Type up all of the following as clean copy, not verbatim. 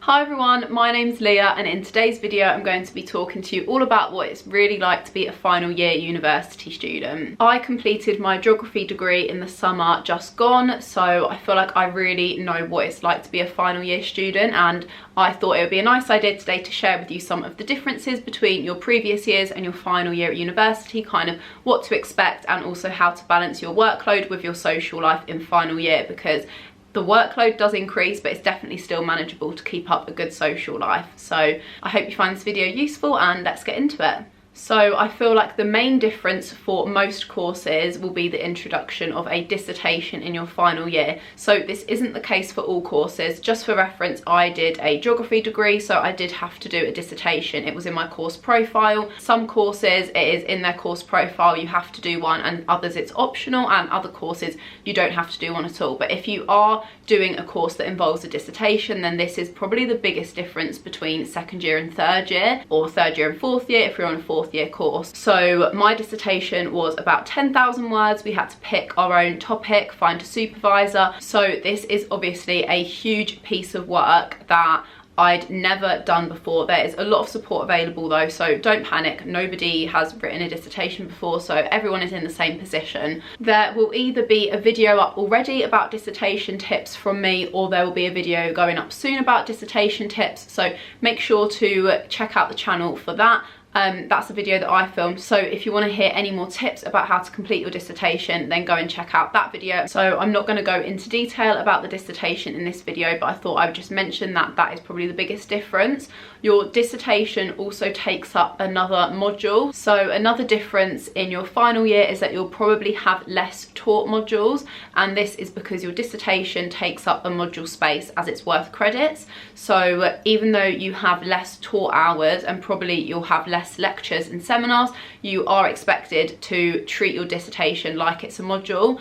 Hi everyone, my name's Leah and in today's video I'm going to be talking to you all about what it's really like to be a final year university student. I completed my geography degree in the summer just gone, so I feel like I really know what it's like to be a final year student, and I thought it would be a nice idea today to share with you some of the differences between your previous years and your final year at university, kind of what to expect and also how to balance your workload with your social life in final year, because the workload does increase, but it's definitely still manageable to keep up a good social life. So I hope you find this video useful and let's get into it. So I feel like the main difference for most courses will be the introduction of a dissertation in your final year. So this isn't the case for all courses. Just for reference, I did a geography degree, so I did have to do a dissertation. It was in my course profile. Some courses it is in their course profile, you have to do one, and others it's optional, and other courses you don't have to do one at all. But if you are doing a course that involves a dissertation, then this is probably the biggest difference between second year and third year, or third year and fourth year if you're on a fourth year course. So my dissertation was about 10,000 words. We had to pick our own topic, find a supervisor. So this is obviously a huge piece of work that I'd never done before. There is a lot of support available though, so don't panic. Nobody has written a dissertation before, so everyone is in the same position. There will either be a video up already about dissertation tips from me, or there will be a video going up soon about dissertation tips, so make sure to check out the channel for that. That's a video that I filmed, so if you want to hear any more tips about how to complete your dissertation, then go and check out that video. So I'm not going to go into detail about the dissertation in this video, but I thought I would just mention that that is probably the biggest difference. Your dissertation also takes up another module, so another difference in your final year is that you'll probably have less taught modules, and this is because your dissertation takes up a module space as it's worth credits. So even though you have less taught hours and probably you'll have less lectures and seminars, you are expected to treat your dissertation like it's a module.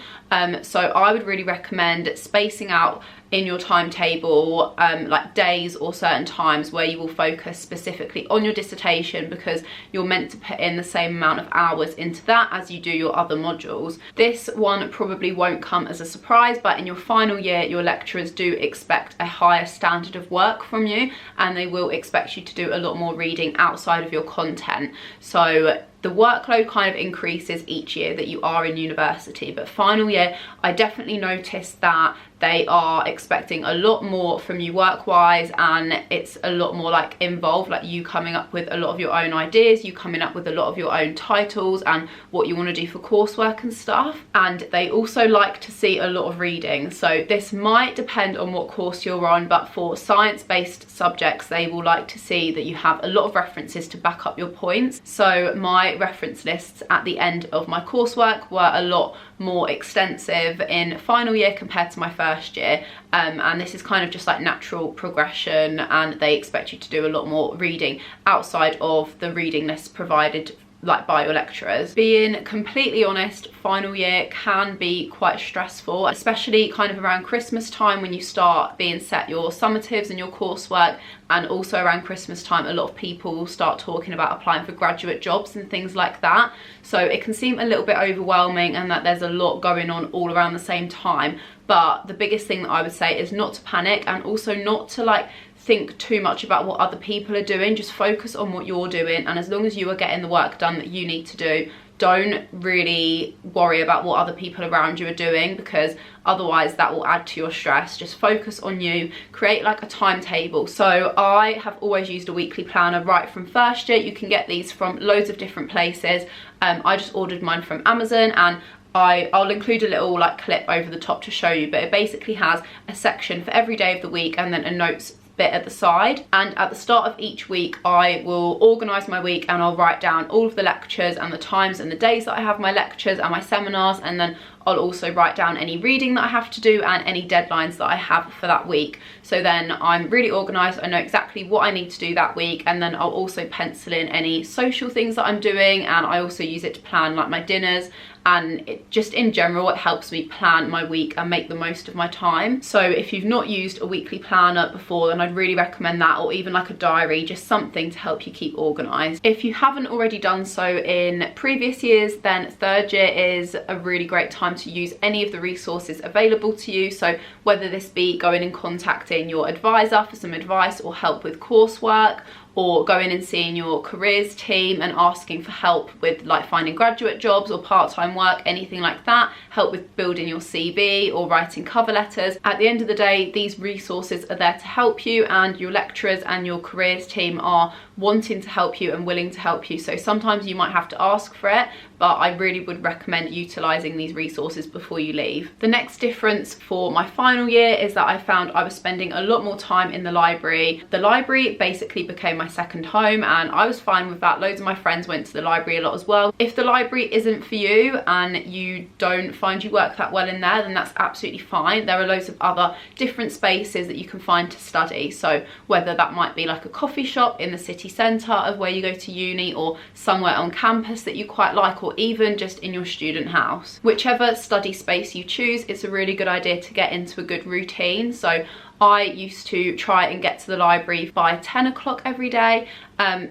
So I would really recommend spacing out in your timetable like days or certain times where you will focus specifically on your dissertation, because you're meant to put in the same amount of hours into that as you do your other modules. This one probably won't come as a surprise, but in your final year your lecturers do expect a higher standard of work from you, and they will expect you to do a lot more reading outside of your content. So the workload kind of increases each year that you are in university, but final year I definitely noticed that they are expecting a lot more from you work-wise, and it's a lot more like involved, like you coming up with a lot of your own ideas, you coming up with a lot of your own titles and what you want to do for coursework and stuff. And they also like to see a lot of reading, so this might depend on what course you're on, but for science-based subjects they will like to see that you have a lot of references to back up your points. So my reference lists at the end of my coursework were a lot more extensive in final year compared to my first year, and this is kind of just like natural progression, and they expect you to do a lot more reading outside of the reading lists provided like by your lecturers. Being completely honest, final year can be quite stressful, especially kind of around Christmas time when you start being set your summatives and your coursework, and also around Christmas time a lot of people will start talking about applying for graduate jobs and things like that. So it can seem a little bit overwhelming and that there's a lot going on all around the same time, but the biggest thing that I would say is not to panic, and also not to like think too much about what other people are doing. Just focus on what you're doing, and as long as you are getting the work done that you need to do, don't really worry about what other people around you are doing, because otherwise that will add to your stress. Just focus on you, create like a timetable. So I have always used a weekly planner right from first year. You can get these from loads of different places. I just ordered mine from Amazon, and I'll include a little like clip over the top to show you, but it basically has a section for every day of the week and then a notes bit at the side. And at the start of each week I will organise my week, and I'll write down all of the lectures and the times and the days that I have my lectures and my seminars, and then I'll also write down any reading that I have to do and any deadlines that I have for that week. So then I'm really organised, I know exactly what I need to do that week, and then I'll also pencil in any social things that I'm doing, and I also use it to plan like my dinners, and it just in general it helps me plan my week and make the most of my time. So if you've not used a weekly planner before, then I'd really recommend that, or even like a diary, just something to help you keep organised. If you haven't already done so in previous years, then third year is a really great time to use any of the resources available to you. So whether this be going and contacting your advisor for some advice or help with coursework, or going and seeing your careers team and asking for help with like finding graduate jobs or part-time work, anything like that, help with building your CV or writing cover letters. At the end of the day, these resources are there to help you, and your lecturers and your careers team are wanting to help you and willing to help you. So sometimes you might have to ask for it, but I really would recommend utilising these resources before you leave. The next difference for my final year is that I found I was spending a lot more time in the library. The library basically became my second home, and I was fine with that. Loads of my friends went to the library a lot as well. If the library isn't for you and you don't find you work that well in there, then that's absolutely fine. There are loads of other different spaces that you can find to study. So whether that might be like a coffee shop in the city centre of where you go to uni, or somewhere on campus that you quite like, or even just in your student house. Whichever study space you choose, it's a really good idea to get into a good routine. So I used to try and get to the library by 10 o'clock every day,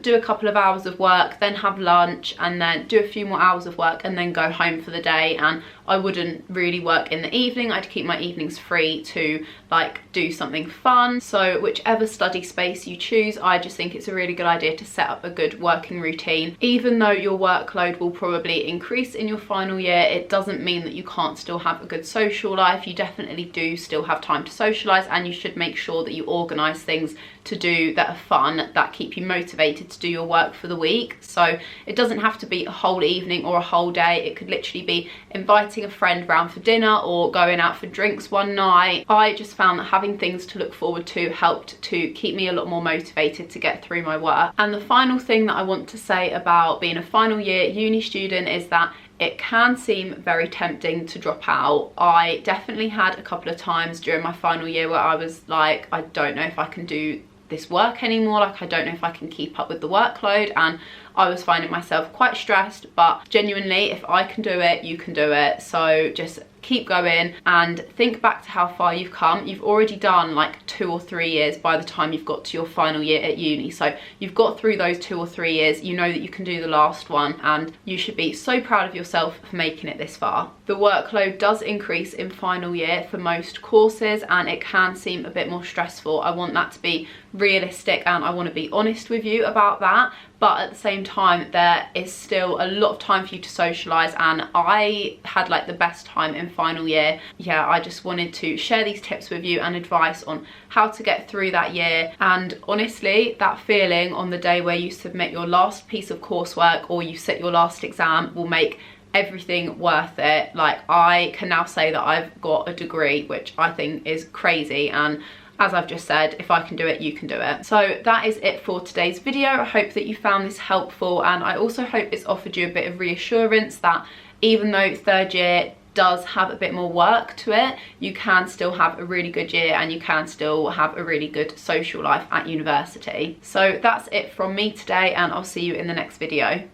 do a couple of hours of work, then have lunch, and then do a few more hours of work, and then go home for the day. And I wouldn't really work in the evening. I'd keep my evenings free to like do something fun. So whichever study space you choose, I just think it's a really good idea to set up a good working routine. Even though your workload will probably increase in your final year, it doesn't mean that you can't still have a good social life. You definitely do still have time to socialise, and you should make sure that you organise things to do that are fun, that keep you motivated to do your work for the week. So it doesn't have to be a whole evening or a whole day. It could literally be inviting a friend round for dinner or going out for drinks one night. I just found that having things to look forward to helped to keep me a lot more motivated to get through my work. And the final thing that I want to say about being a final year uni student is that it can seem very tempting to drop out. I definitely had a couple of times during my final year where I was like, I don't know if I can do this work anymore, like I don't know if I can keep up with the workload, and I was finding myself quite stressed. But genuinely, if I can do it, you can do it. So just keep going and think back to how far you've come. You've already done like 2 or 3 years by the time you've got to your final year at uni. So you've got through those 2 or 3 years. You know that you can do the last one, and you should be so proud of yourself for making it this far. The workload does increase in final year for most courses, and it can seem a bit more stressful. I want that to be realistic, and I want to be honest with you about that. But at the same time, there is still a lot of time for you to socialise, and I had like the best time in final year. Yeah, I just wanted to share these tips with you and advice on how to get through that year. And honestly, that feeling on the day where you submit your last piece of coursework or you sit your last exam will make everything worth it. Like, I can now say that I've got a degree, which I think is crazy, and as I've just said, if I can do it, you can do it. So that is it for today's video. I hope that you found this helpful, and I also hope it's offered you a bit of reassurance that even though third year does have a bit more work to it, you can still have a really good year, and you can still have a really good social life at university. So that's it from me today, and I'll see you in the next video.